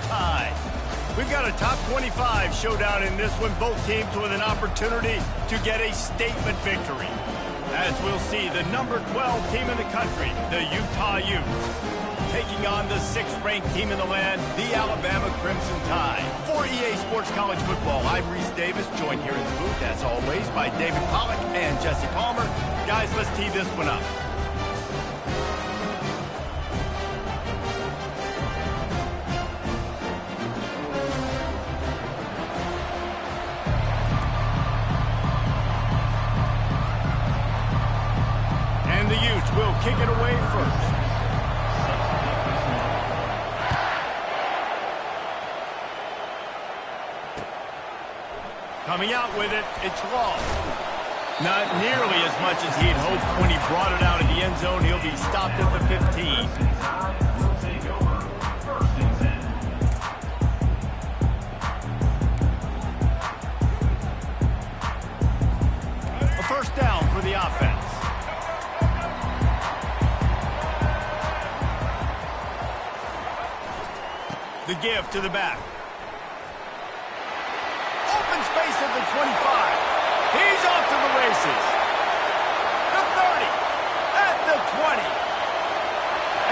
Tide. We've got a top 25 showdown in this one, both teams with an opportunity to get a statement victory. As we'll see, the number 12 team in the country, the Utah Utes, taking on the 6th-ranked team in the land, the Alabama Crimson Tide. For EA Sports College Football, I'm Reese Davis, joined here in the booth, as always, by David Pollack and Jesse Palmer. Guys, let's tee this one up. And the Utes will kick it away first. Coming out with it, it's lost. Not nearly as much as he'd hoped when he brought it out of the end zone. He'll be stopped at the 15. A first down for the offense. The give to the back. Open space at the 25. He's off to the races. The 30. At the 20.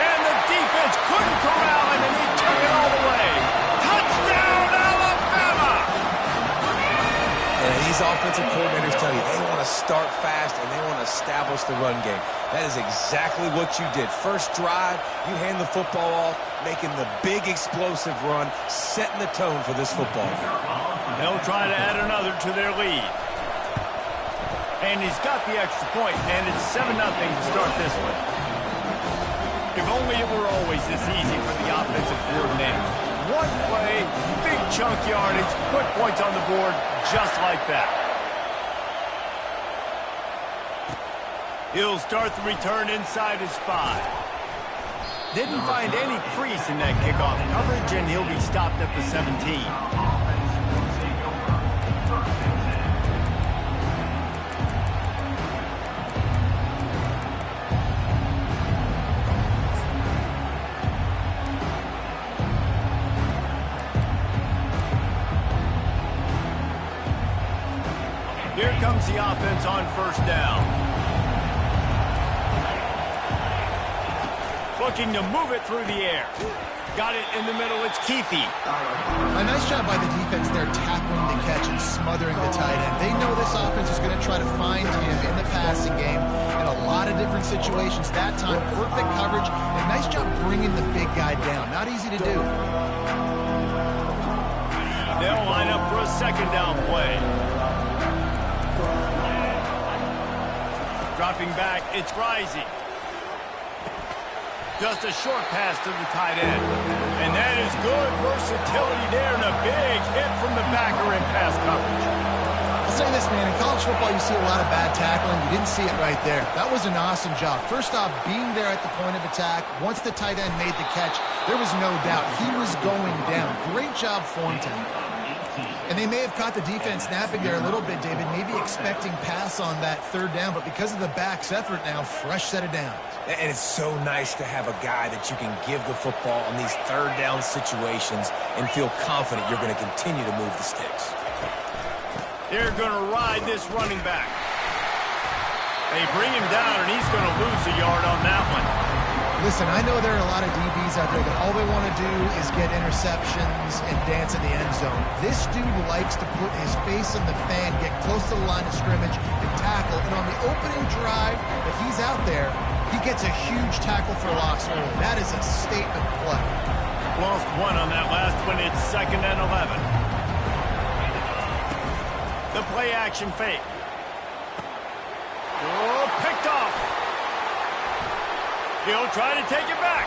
And the defense couldn't corral him, and he took it all the way. Touchdown, Alabama! And these offensive coordinators tell you they want to start fast and they want to establish the run game. That is exactly what you did. First drive, you hand the football off, making the big explosive run, setting the tone for this football game. They'll try to add another to their lead. And he's got the extra point, and it's 7-0 to start this one. If only it were always this easy for the offensive coordinator. One play, big chunk yardage, put points on the board just like that. He'll start the return inside his 5. Didn't find any crease in that kickoff coverage, and he'll be stopped at the 17. Here comes the offense on first down. Looking to move it through the air. Got it in the middle, it's Keithy. A nice job by the defense there, tackling the catch and smothering the tight end. They know this offense is going to try to find him in the passing game in a lot of different situations. That time, perfect coverage, and nice job bringing the big guy down. Not easy to do. They'll line up for a second down play. Dropping back, it's Rising. Just a short pass to the tight end. And that is good versatility there, and a big hit from the backer in pass coverage. I'll say this, man, in college football you see a lot of bad tackling. You didn't see it right there. That was an awesome job. First off, being there at the point of attack. Once the tight end made the catch, there was no doubt he was going down. Great job form tackle. And they may have caught the defense snapping there a little bit, David, maybe expecting pass on that third down, but because of the back's effort now, fresh set of downs. And it's so nice to have a guy that you can give the football on these third down situations and feel confident you're going to continue to move the sticks. They're going to ride this running back. They bring him down, and he's going to lose a yard on that one. Listen, I know there are a lot of DBs out there that all they want to do is get interceptions and dance in the end zone. This dude likes to put his face in the fan, get close to the line of scrimmage, and tackle. And on the opening drive that he's out there, he gets a huge tackle for loss early. That is a statement play. Lost one on that last one. It's 2nd and 11. The play action fake. Oh, picked off. He'll try to take it back.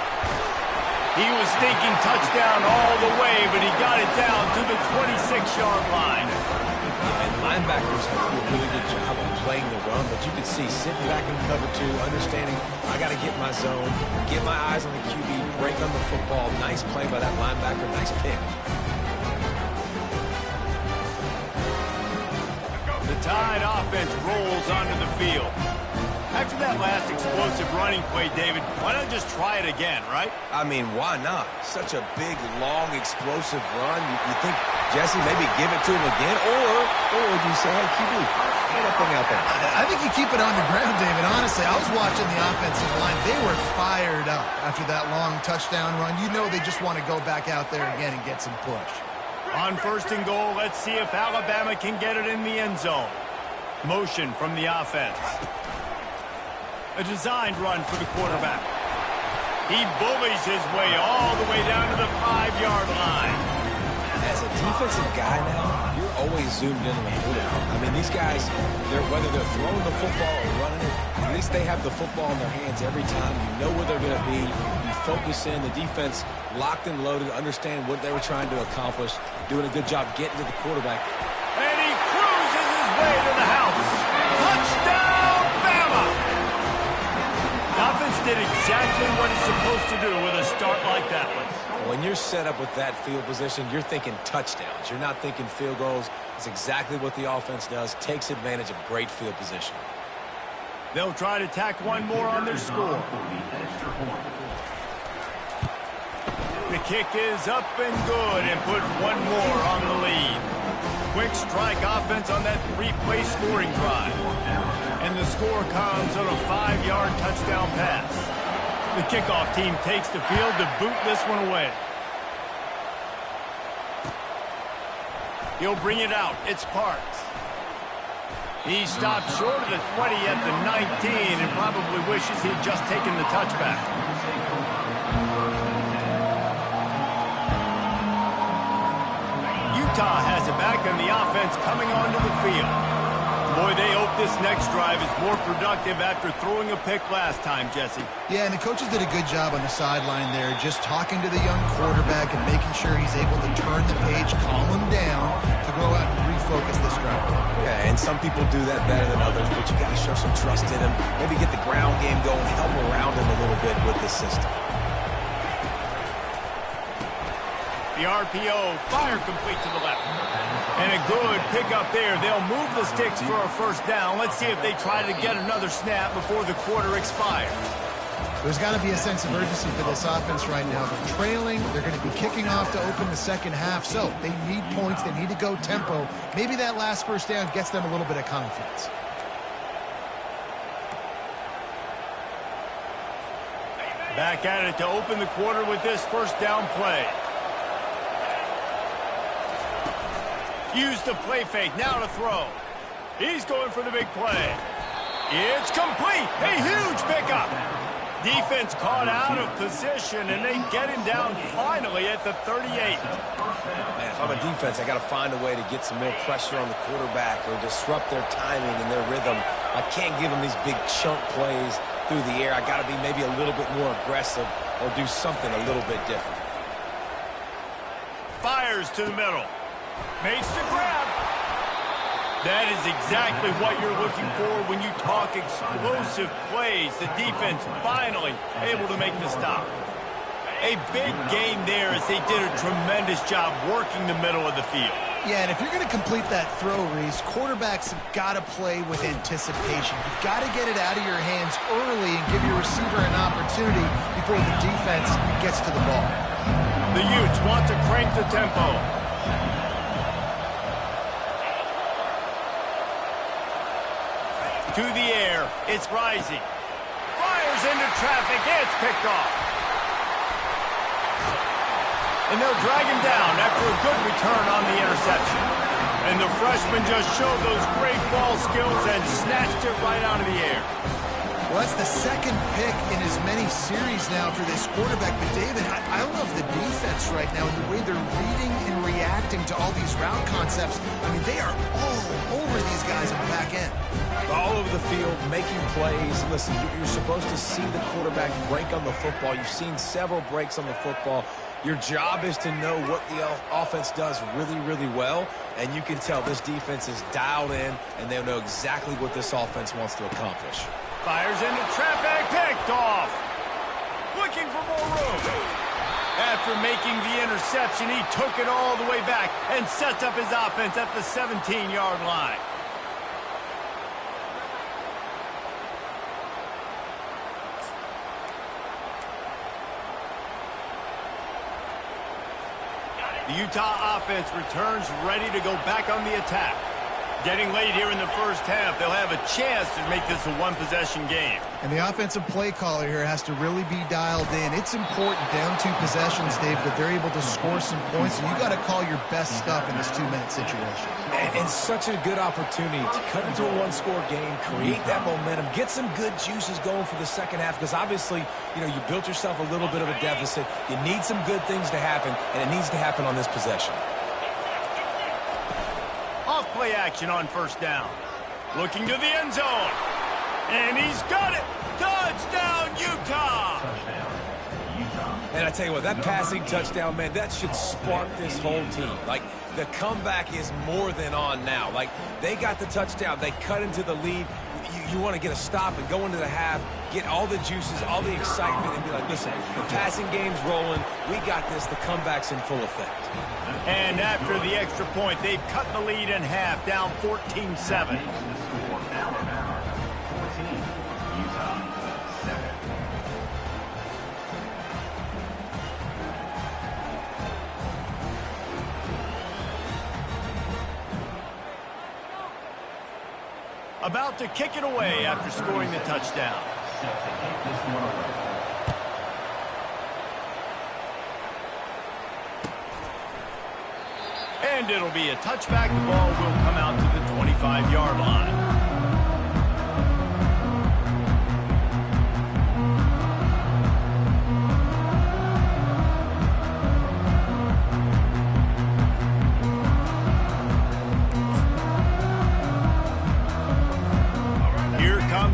He was thinking touchdown all the way, but he got it down to the 26-yard line. And linebackers do a really good job of playing the run, but you can see sitting back in cover 2, understanding I got to get my zone, get my eyes on the QB, break on the football. Nice play by that linebacker, nice pick. The Tide offense rolls onto the field. After that last explosive running play, David, why not just try it again, right? I mean, why not? Such a big, long, explosive run. You think, Jesse, maybe give it to him again? Or would you say, hey, QB, throw that thing out there? I think you keep it on the ground, David. Honestly, I was watching the offensive line. They were fired up after that long touchdown run. You know they just want to go back out there again and get some push. On 1st and goal, let's see if Alabama can get it in the end zone. Motion from the offense. A designed run for the quarterback. He bullies his way all the way down to the 5-yard line. As a defensive guy now, you're always zoomed in on the quarterback. I mean, these guys, whether they're throwing the football or running it, at least they have the football in their hands every time. You know where they're going to be. You focus in. The defense locked and loaded, understand what they were trying to accomplish, doing a good job getting to the quarterback. And he cruises his way to the house. Touchdown, Bama! The offense did exactly what it's supposed to do with a start like that one. When you're set up with that field position, you're thinking touchdowns. You're not thinking field goals. It's exactly what the offense does, takes advantage of great field position. They'll try to tack one more on their score. The kick is up and good and put one more on the lead. Quick strike offense on that 3-play scoring drive. And the score comes on a 5-yard touchdown pass. The kickoff team takes the field to boot this one away. He'll bring it out. It's Parks. He stopped short of the 20 at the 19 and probably wishes he'd just taken the touchback. Utah has it back and the offense coming onto the field. Boy, they hope this next drive is more productive after throwing a pick last time, Jesse. Yeah, and the coaches did a good job on the sideline there, just talking to the young quarterback and making sure he's able to turn the page, calm him down to go out and refocus this drive. Yeah, and some people do that better than others, but you got to show some trust in him. Maybe get the ground game going, help around him a little bit with this system. The RPO, fire complete to the left. And a good pickup there. They'll move the sticks for a first down. Let's see if they try to get another snap before the quarter expires. There's got to be a sense of urgency for this offense right now. They're trailing. They're going to be kicking off to open the second half. So they need points. They need to go tempo. Maybe that last first down gets them a little bit of confidence. Back at it to open the quarter with this first down play. Use the play fake, now to throw. He's going for the big play. It's complete, a huge pickup. Defense caught out of position, and they get him down finally at the 38. Man, if I'm a defense, I got to find a way to get some more pressure on the quarterback or disrupt their timing and their rhythm. I can't give them these big chunk plays through the air. I got to be maybe a little bit more aggressive or do something a little bit different. Fires to the middle. Makes the grab. That is exactly what you're looking for when you talk explosive plays. The defense finally able to make the stop. A big gain there as they did a tremendous job working the middle of the field. Yeah, and if you're going to complete that throw, Reese, quarterbacks have got to play with anticipation. You've got to get it out of your hands early and give your receiver an opportunity before the defense gets to the ball. The Utes want to crank the tempo. To the air, it's rising. Fires into traffic, it's picked off. And they'll drag him down after a good return on the interception. And the freshman just showed those great ball skills and snatched it right out of the air. Well, that's the second pick in as many series now for this quarterback. But, David, I love the defense right now, the way they're reading and reacting to all these route concepts. I mean, they are all over these guys on the back end. All over the field, making plays. Listen, you're supposed to see the quarterback break on the football. You've seen several breaks on the football. Your job is to know what the offense does really, really well, and you can tell this defense is dialed in, and they'll know exactly what this offense wants to accomplish. Fires into traffic, picked off. Looking for more room. After making the interception, he took it all the way back and sets up his offense at the 17-yard line. The Utah offense returns ready to go back on the attack. Getting late here in the first half, they'll have a chance to make this a one-possession game. And the offensive play caller here has to really be dialed in. It's important down 2 possessions, Dave, that they're able to score some points, and you got to call your best stuff in this 2-minute situation. And such a good opportunity to cut into a one-score game, create that momentum, get some good juices going for the second half, because obviously, you know, you built yourself a little bit of a deficit. You need some good things to happen, and it needs to happen on this possession. Off-play action on first down. Looking to the end zone. And he's got it. Touchdown, Utah! And I tell you what, that passing touchdown, man, that should spark this whole team. Like, the comeback is more than on now. Like, they got the touchdown. They cut into the lead. You want to get a stop and go into the half, get all the juices, all the excitement, and be like, listen, the passing game's rolling. We got this. The comeback's in full effect. And after the extra point, they've cut the lead in half, down 14-7. About to kick it away after scoring the touchdown. And it'll be a touchback. The ball will come out to the 25-yard line.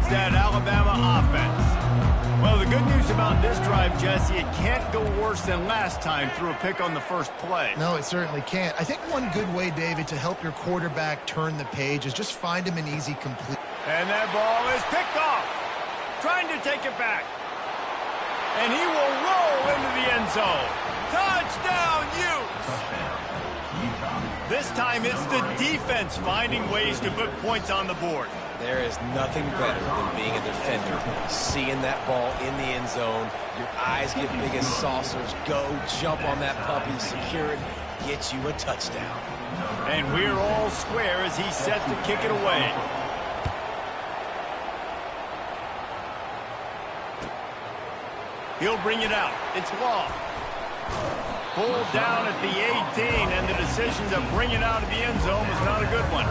That Alabama offense. Well, the good news about this drive, Jesse, it can't go worse than last time through a pick on the first play. No, it certainly can't. I think one good way, David, to help your quarterback turn the page is just find him an easy complete. And that ball is picked off. Trying to take it back. And he will roll into the end zone. Touchdown, Utes! This time it's the defense finding ways to put points on the board. There is nothing better than being a defender, seeing that ball in the end zone. Your eyes get big as saucers. Go, jump on that puppy, secure it, get you a touchdown. And we're all square as he's set to kick it away. He'll bring it out. It's Law. Pulled down at the 18, and the decision to bring it out of the end zone was not a good one.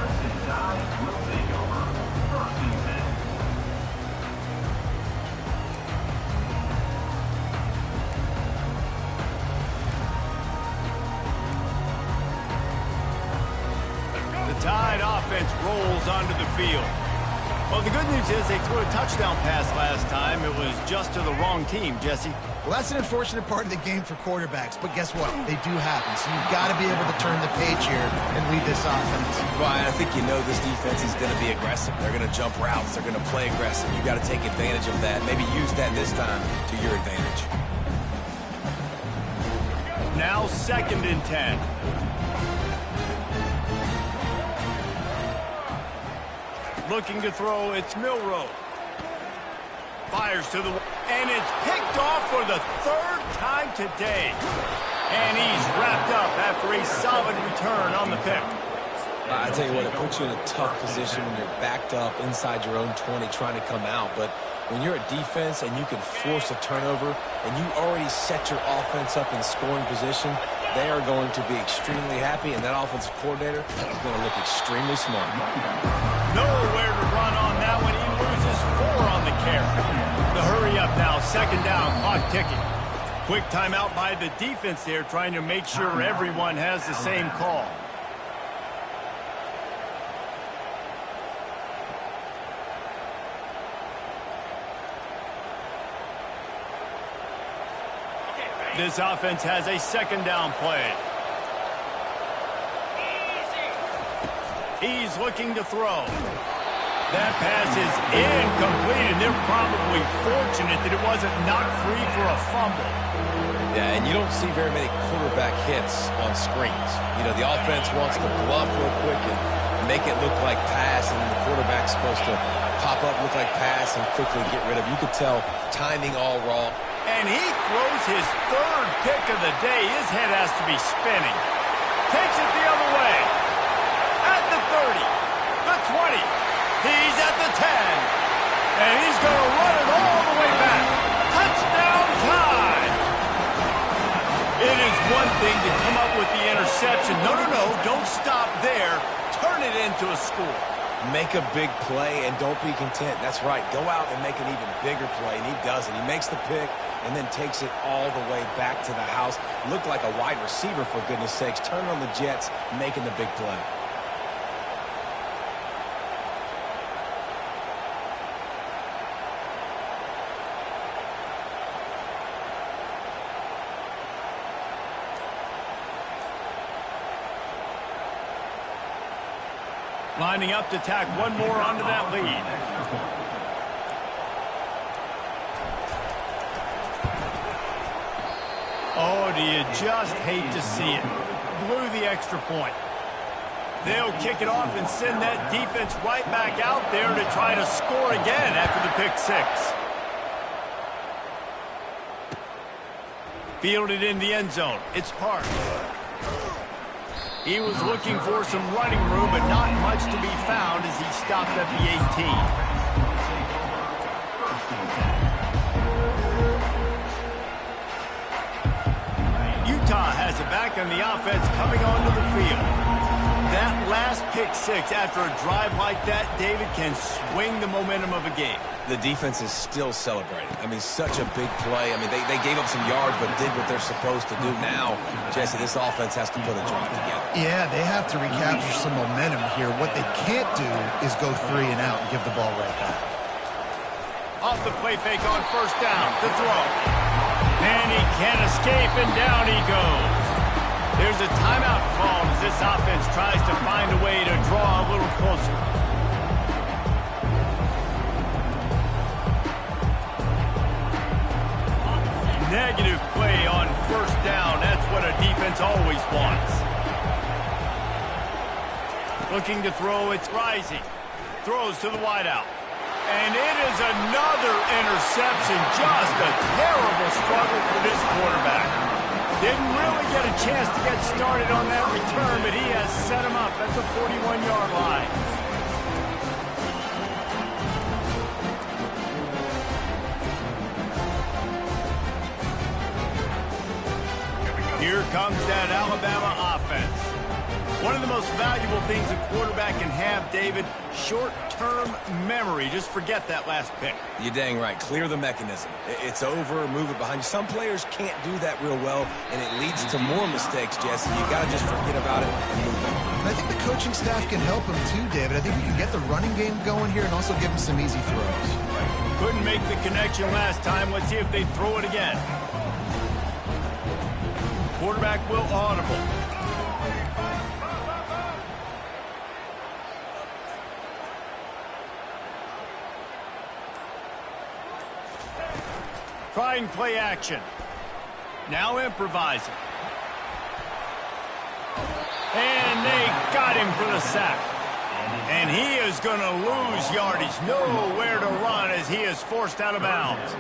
Tide offense rolls onto the field. Well, the good news is they threw a touchdown pass last time. It was just to the wrong team, Jesse. Well, that's an unfortunate part of the game for quarterbacks, but guess what? They do happen, so you've got to be able to turn the page here and lead this offense. Well, I think you know this defense is going to be aggressive. They're going to jump routes. They're going to play aggressive. You've got to take advantage of that. Maybe use that this time to your advantage. Now 2nd and 10. Looking to throw, it's Milroe. Fires to the... And it's picked off for the 3rd time today. And he's wrapped up after a solid return on the pick. I tell you what, it puts you in a tough position when you're backed up inside your own 20 trying to come out. But when you're a defense and you can force a turnover and you already set your offense up in scoring position, they are going to be extremely happy, and that offensive coordinator is going to look extremely smart. Nowhere to run on that one. He loses 4 on the carry. The hurry up now, 2nd down, clock ticking. Quick timeout by the defense there, trying to make sure everyone has the same call. This offense has a 2nd down play. He's looking to throw. That pass is incomplete, and they're probably fortunate that it wasn't knocked free for a fumble. Yeah, and you don't see very many quarterback hits on screens. You know, the offense wants to bluff real quick and make it look like pass, and then the quarterback's supposed to pop up, look like pass, and quickly get rid of it. You could tell timing all wrong. And he throws his third pick of the day. His head has to be spinning. Takes it the other way. At the 30, the 20. He's at the 10. And he's going to run it all the way back. Touchdown time. It is one thing to come up with the interception. No, don't stop there. Turn it into a score. Make a big play and don't be content. That's right. Go out and make an even bigger play, and he does it. He makes the pick and then takes it all the way back to the house. Looked like a wide receiver, for goodness sakes. Turning on the Jets, making the big play. Lining up to tack one more onto that lead. Oh, do you just hate to see it? Blew the extra point. They'll kick it off and send that defense right back out there to try to score again after the pick six. Fielded in the end zone. It's Hart. He was looking for some running room, but not much to be found as he stopped at the 18. Utah has it back on the offense coming onto the field. That last pick six after a drive like that, David, can swing the momentum of a game. The defense is still celebrating. I mean, such a big play. I mean, they gave up some yards but did what they're supposed to do. Now, Jesse, this offense has to put a drive together. Yeah, they have to recapture some momentum here. What they can't do is go 3 and out and give the ball right back. Off the play fake on first down, the throw. And he can't escape, and down he goes. There's a timeout called as this offense tries to find a way to draw a little closer. Negative play on first down. That's what a defense always wants. Looking to throw, it's Rising. Throws to the wideout. And it is another interception. Just a terrible struggle for this quarterback. Didn't really get a chance to get started on that return, but he has set him up at the 41-yard line. Here comes that Alabama offense. One of the most valuable things a quarterback can have, David, short-term memory. Just forget that last pick. You're dang right. Clear the mechanism. It's over, move it behind you. Some players can't do that real well, and it leads to more mistakes, Jesse. You got to just forget about it and move on. And I think the coaching staff can help him too, David. I think we can get the running game going here and also give him some easy throws. Couldn't make the connection last time. Let's see if they throw it again. Quarterback will audible. Trying play action. Now improvising. And they got him for the sack. And he is going to lose yardage. Nowhere to run as he is forced out of bounds.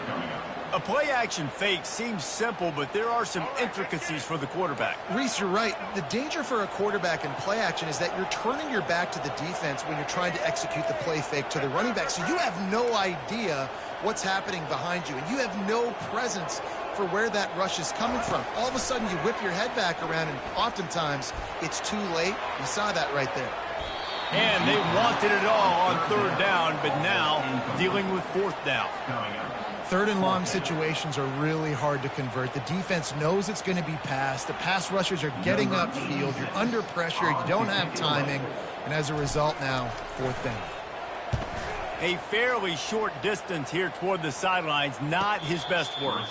A play-action fake seems simple, but there are some intricacies for the quarterback. Reese, you're right. The danger for a quarterback in play-action is that you're turning your back to the defense when you're trying to execute the play fake to the running back. So you have no idea what's happening behind you, and you have no presence for where that rush is coming from. All of a sudden, you whip your head back around, and oftentimes it's too late. You saw that right there. And they wanted it all on third down, but now dealing with fourth down. Third and long situations are really hard to convert. The defense knows it's going to be passed. The pass rushers are getting upfield. You're under pressure. You don't have timing. And as a result now, fourth down. A fairly short distance here toward the sidelines. Not his best work.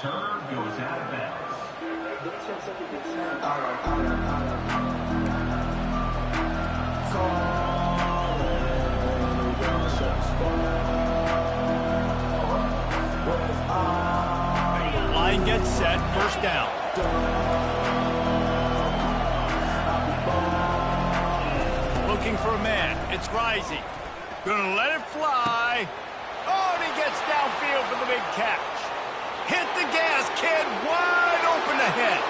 Line gets set, first down. Looking for a man, it's Rising. Gonna let it fly. Oh, and he gets downfield for the big catch. Hit the gas, kid. Wide open ahead.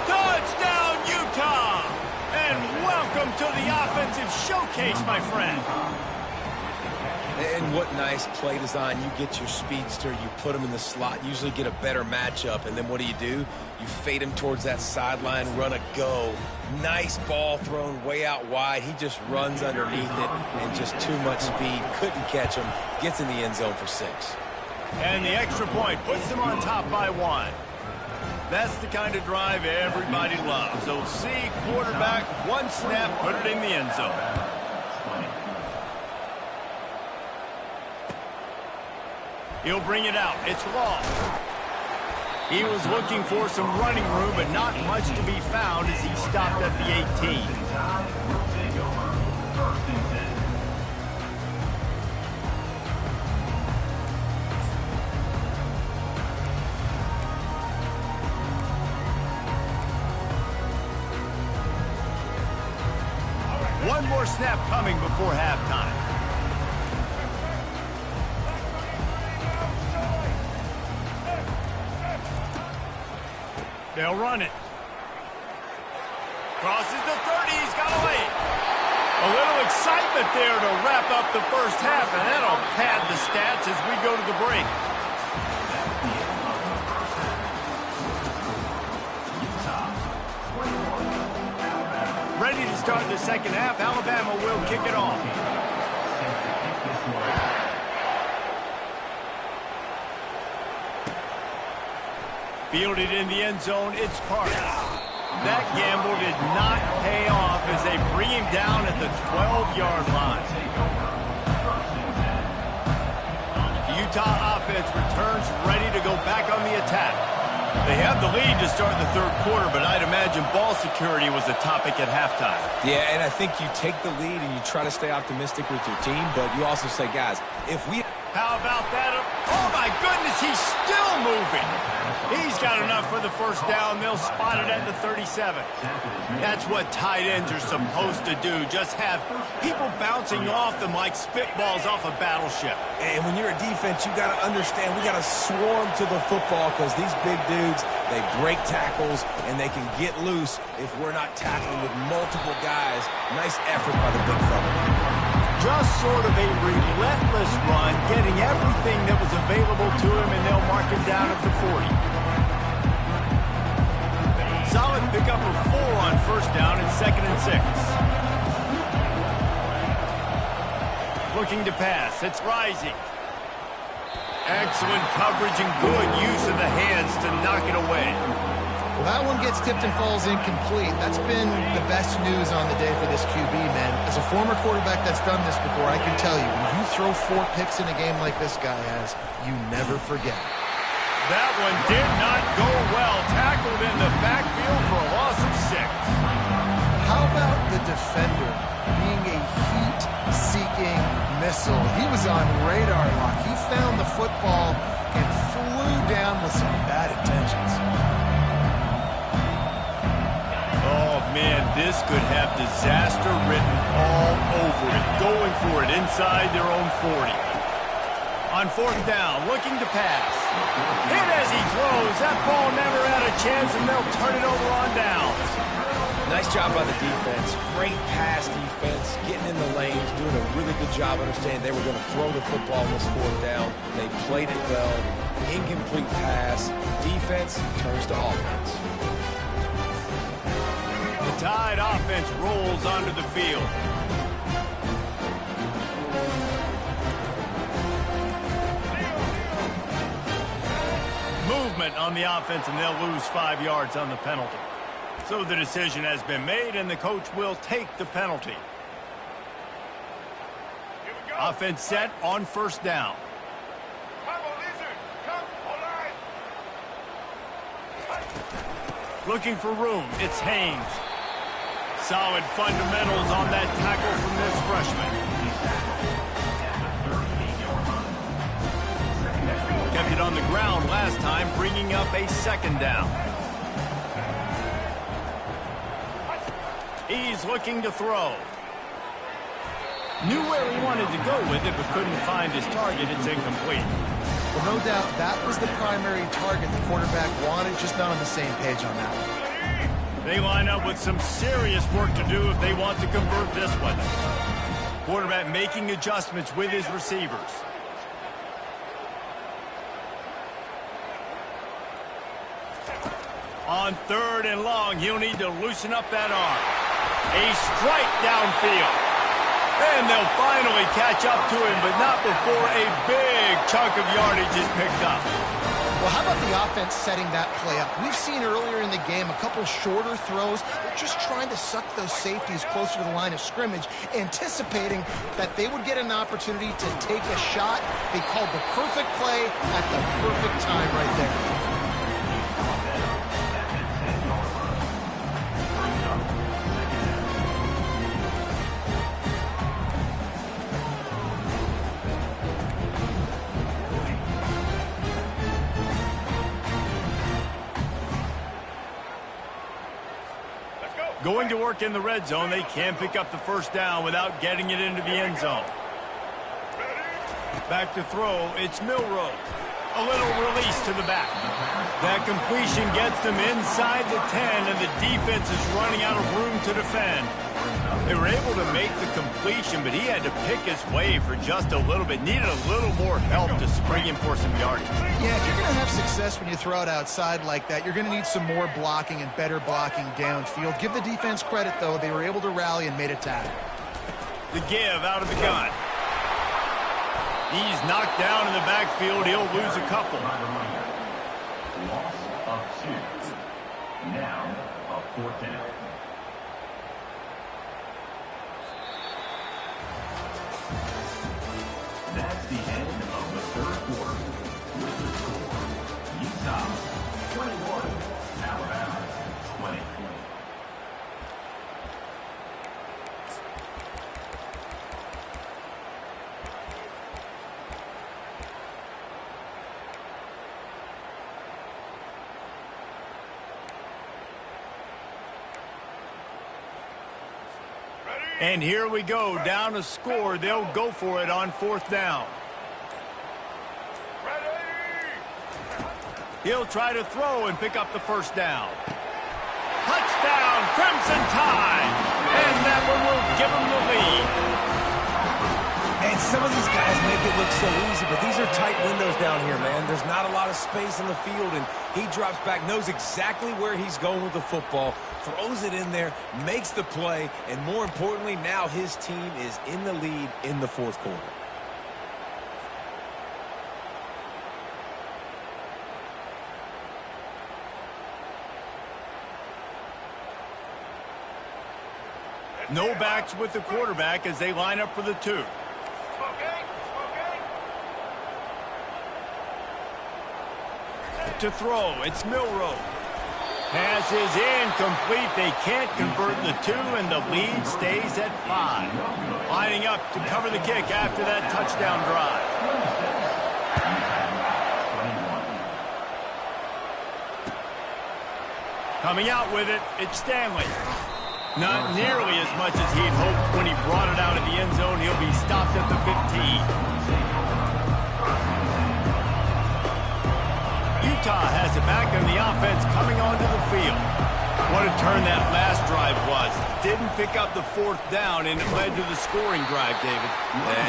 Touchdown, Utah. And welcome to the offensive showcase, my friend. And what nice play design. You get your speedster, you put him in the slot, usually get a better matchup, and then what do? You fade him towards that sideline, run a go. Nice ball thrown way out wide. He just runs underneath it, and just too much speed. Couldn't catch him. Gets in the end zone for 6. And the extra point puts them on top by 1. That's the kind of drive everybody loves. So see, quarterback, one snap, put it in the end zone. He'll bring it out. It's Law. He was looking for some running room, but not much to be found as he stopped at the 18. One more snap coming before halftime. They'll run it. Crosses the 30. He's got away. A little excitement there to wrap up the first half, and that'll pad the stats as we go to the break. Ready to start the second half. Alabama will kick it off. Fielded in the end zone, it's Parks. That gamble did not pay off as they bring him down at the 12-yard line. The Utah offense returns ready to go back on the attack. They have the lead to start the third quarter, but I'd imagine ball security was a topic at halftime. Yeah, and I think you take the lead and you try to stay optimistic with your team, but you also say, guys, if we... How about that? Oh, my goodness, he's still moving. He's got enough for the first down. They'll spot it at the 37. That's what tight ends are supposed to do. Just have people bouncing off them like spitballs off a battleship. And when you're a defense, you got to understand, we got to swarm to the football because these big dudes, they break tackles and they can get loose if we're not tackling with multiple guys. Nice effort by the big fella. Just sort of a relentless run, getting everything that was available to him, and they'll mark him down at the 40. Solid pickup of 4 on first down and 2nd and 6. Looking to pass. It's Rising. Excellent coverage and good use of the hands to knock it away. Well, that one gets tipped and falls incomplete. That's been the best news on the day for this QB, man. As a former quarterback that's done this before, I can tell you, when you throw 4 picks in a game like this guy has, you never forget. That one did not go well. Tackled in the backfield for a loss of 6. How about the defender being a heat-seeking missile? He was on radar lock. He found the football and flew down with some bad intentions. Oh, man, this could have disaster written all over it. Going for it inside their own 40. On 4th down, looking to pass. Hit as he throws. That ball never had a chance, and they'll turn it over on downs. Nice job by the defense. Great pass defense, getting in the lanes, doing a really good job understanding they were going to throw the football on this 4th down. They played it well. Incomplete pass. Defense turns to offense. The Tide offense rolls onto the field. Movement on the offense, and they'll lose 5 yards on the penalty. So the decision has been made, and the coach will take the penalty. Offense set on 1st down. Looking for room. It's Haynes. Solid fundamentals on that tackle from this freshman. Kept it on the ground last time, bringing up a 2nd down. He's looking to throw. Knew where he wanted to go with it, but couldn't find his target. It's incomplete. Well, no doubt that was the primary target the quarterback wanted, just not on the same page on that one. They line up with some serious work to do if they want to convert this one. Quarterback making adjustments with his receivers. On 3rd and long, he'll need to loosen up that arm. A strike downfield. And they'll finally catch up to him, but not before a big chunk of yardage is picked up. Well, how about the offense setting that play up? We've seen earlier in the game a couple shorter throws. They're just trying to suck those safeties closer to the line of scrimmage, anticipating that they would get an opportunity to take a shot. They called the perfect play at the perfect time right there. Going to work in the red zone, they can pick up the first down without getting it into the end zone. Back to throw, it's Milroe. A little release to the back. That completion gets them inside the 10, and the defense is running out of room to defend. They were able to make the completion, but he had to pick his way for just a little bit. Needed a little more help to spring him for some yardage. Yeah, if you're going to have success when you throw it outside like that, you're going to need some more blocking and better blocking downfield. Give the defense credit, though. They were able to rally and made a tackle. The give out of the gun. He's knocked down in the backfield. He'll lose a couple. Loss of 2. Now a 4th down. That's the end of the 3rd quarter. With the score, Utah 21, Alabama 20. And here we go, down a score. They'll go for it on 4th down. He'll try to throw and pick up the first down. Touchdown, Crimson Tide! And that one will give them the lead. And some of these guys make it look so easy, but these are tight windows down here, man. There's not a lot of space in the field, and he drops back, knows exactly where he's going with the football, throws it in there, makes the play, and more importantly, now his team is in the lead in the 4th quarter. No backs with the quarterback as they line up for the 2. To throw, it's Milroe. Pass is incomplete. They can't convert the 2, and the lead stays at 5. Lining up to cover the kick after that touchdown drive. Coming out with it, it's Stanley. Not nearly as much as he'd hoped when he brought it out of the end zone. He'll be stopped at the 15. Utah has it back, and the offense coming onto the field. What a turn that last drive was. Didn't pick up the 4th down, and it led to the scoring drive, David.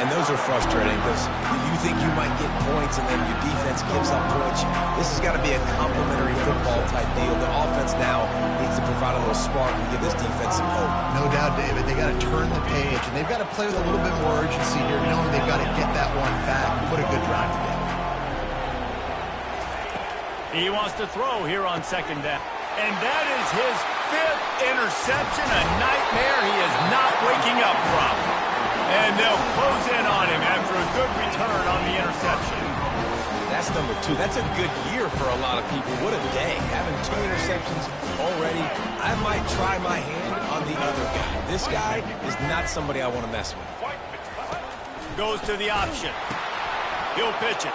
And those are frustrating because you think you might get points, and then your defense gives up points. This has got to be a complimentary football type deal. The offense now needs to provide a little spark and give this defense some hope. No doubt, David. They got to turn the page, and they've got to play with a little bit more urgency here, knowing they've got to get that one back and put a good drive together. He wants to throw here on 2nd down. And that is his 5th interception, a nightmare he is not waking up from. And they'll close in on him after a good return on the interception. That's number 2. That's a good year for a lot of people. What a day. Having 2 interceptions already. I might try my hand on the other guy. This guy is not somebody I want to mess with. Goes to the option. He'll pitch it.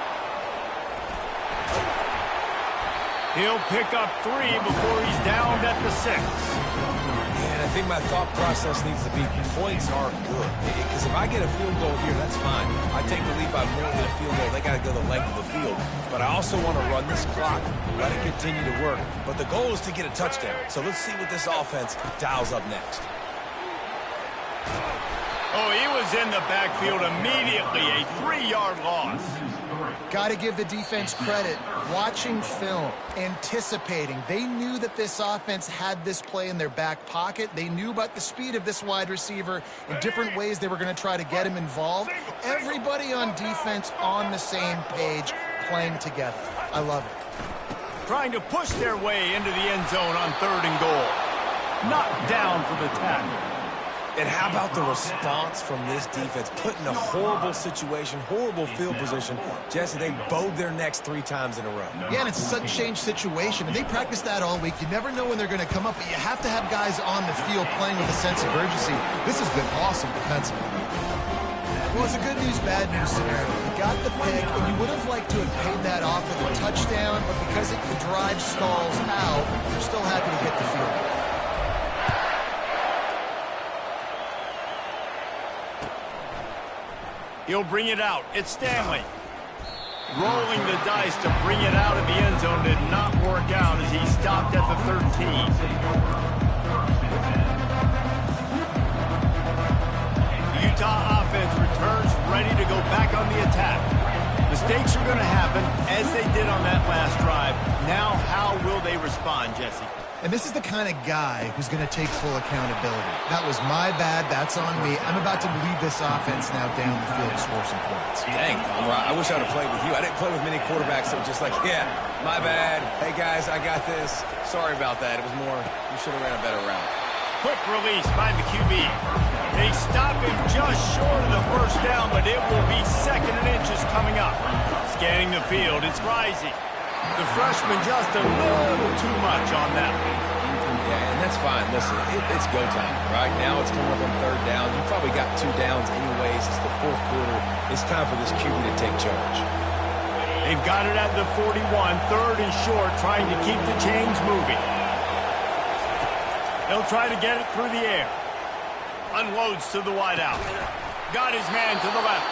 He'll pick up 3 before he's downed at the 6. And I think my thought process needs to be points are good. Because if I get a field goal here, that's fine. I take the lead by more than a field goal. They got to go the length of the field. But I also want to run this clock, let it continue to work. But the goal is to get a touchdown. So let's see what this offense dials up next. Oh, he was in the backfield immediately. A 3-yard loss. Got to give the defense credit. Watching film, anticipating. They knew that this offense had this play in their back pocket. They knew about the speed of this wide receiver in different ways they were going to try to get him involved. Everybody on defense on the same page, playing together. I love it. Trying to push their way into the end zone on 3rd and goal. Knocked down for the tackle. And how about the response from this defense? Put in a horrible situation, horrible field position. Jesse, they bowed their necks 3 times in a row. Yeah, and it's a sudden change situation, and they practice that all week. You never know when they're going to come up, but you have to have guys on the field playing with a sense of urgency. This has been awesome defensively. Well, it's a good news, bad news scenario. You got the pick, and you would have liked to have paid that off with a touchdown, but because the drive stalls out, you're still happy to get the field goal. He'll bring it out. It's Stanley. Rolling the dice to bring it out of the end zone did not work out as he stopped at the 13. The Utah offense returns ready to go back on the attack. Mistakes are going to happen as they did on that last drive. Now how will they respond, Jesse? And this is the kind of guy who's going to take full accountability. That was my bad. That's on me. I'm about to lead this offense now down the field to score some points. Dang, I wish I would have played with you. I didn't play with many quarterbacks that were just like, yeah, my bad. Hey, guys, I got this. Sorry about that. It was more, you should have ran a better route. Quick release by the QB. They stop him just short of the first down, but it will be 2nd and inches coming up. Scanning the field, it's Rising. The freshman just a little too much on that one. Yeah, and that's fine. Listen, it's go time. Right now it's coming up on 3rd down. You probably got 2 downs anyways. It's the 4th quarter. It's time for this QB to take charge. They've got it at the 41, 3rd and short, trying to keep the chains moving. They'll try to get it through the air. Unloads to the wideout. Got his man to the left.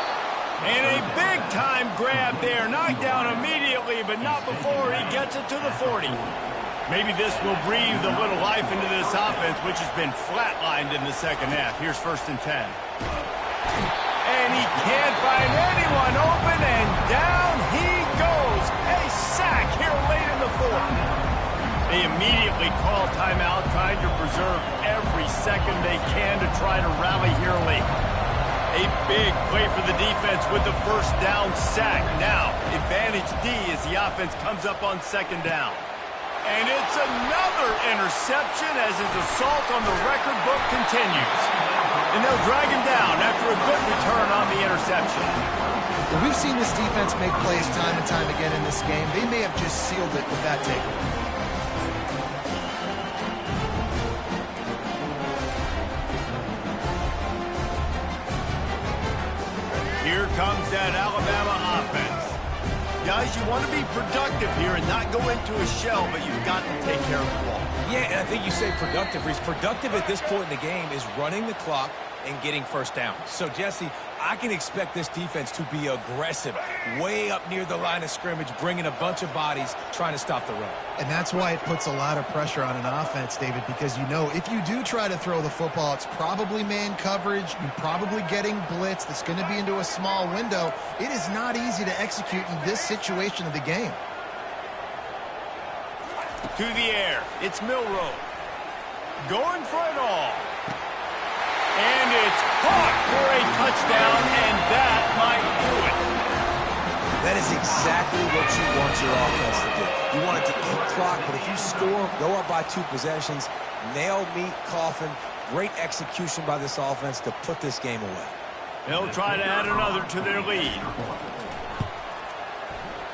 And a big-time grab there. Knocked down immediately, but not before he gets it to the 40. Maybe this will breathe a little life into this offense, which has been flatlined in the 2nd half. Here's 1st and 10. And he can't find anyone open, and down he goes. A sack here late in the 4th. They immediately call timeout, trying to preserve every second they can to try to rally here late. A big play for the defense with the 1st down sack. Now, advantage D as the offense comes up on 2nd down. And it's another interception as his assault on the record book continues. And they'll drag him down after a good return on the interception. Well, we've seen this defense make plays time and time again in this game. They may have just sealed it with that takeaway. Here comes that Alabama offense. Guys, you want to be productive here and not go into a shell, but you've got to take care of the ball. Yeah, and I think you say productive. He's productive at this point in the game is running the clock and getting 1st down. So, Jesse, I can expect this defense to be aggressive, way up near the line of scrimmage, bringing a bunch of bodies, trying to stop the run. And that's why it puts a lot of pressure on an offense, David, because you know if you do try to throw the football, it's probably man coverage, you're probably getting blitz that's going to be into a small window. It is not easy to execute in this situation of the game. To the air, it's Milroe. Going for it all. And it's caught for a touchdown, and that might do it. That is exactly what you want your offense to do. You want it to eat clock, but if you score, go up by 2 possessions, nail, meet, coffin, great execution by this offense to put this game away. They'll try to add another to their lead.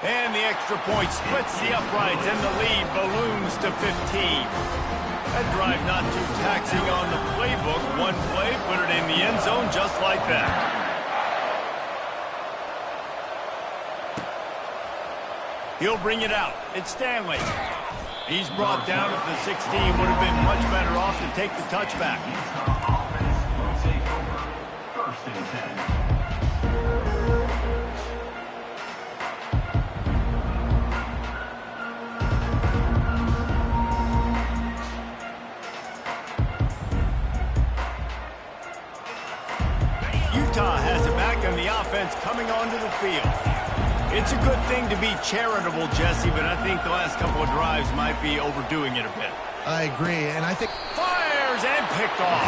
And the extra point splits the uprights, and the lead balloons to 15. That drive not too taxing on the playbook. One play, put it in the end zone just like that. He'll bring it out. It's Stanley. He's brought down at the 16. Would have been much better off to take the touchback. Utah offense will take over. First and 10. Utah has it back on the offense coming onto the field. It's a good thing to be charitable, Jesse, but I think the last couple of drives might be overdoing it a bit. I agree, and I think... Fires and picked off.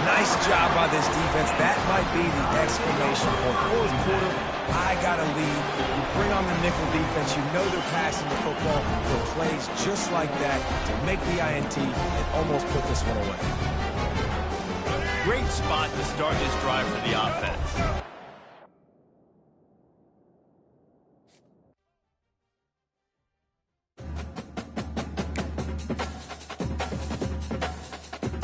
Nice job by this defense. That might be the exclamation point. Fourth quarter, I got a lead. You bring on the nickel defense. You know they're passing the football for plays just like that to make the INT and almost put this one away. Great spot to start this drive for the offense.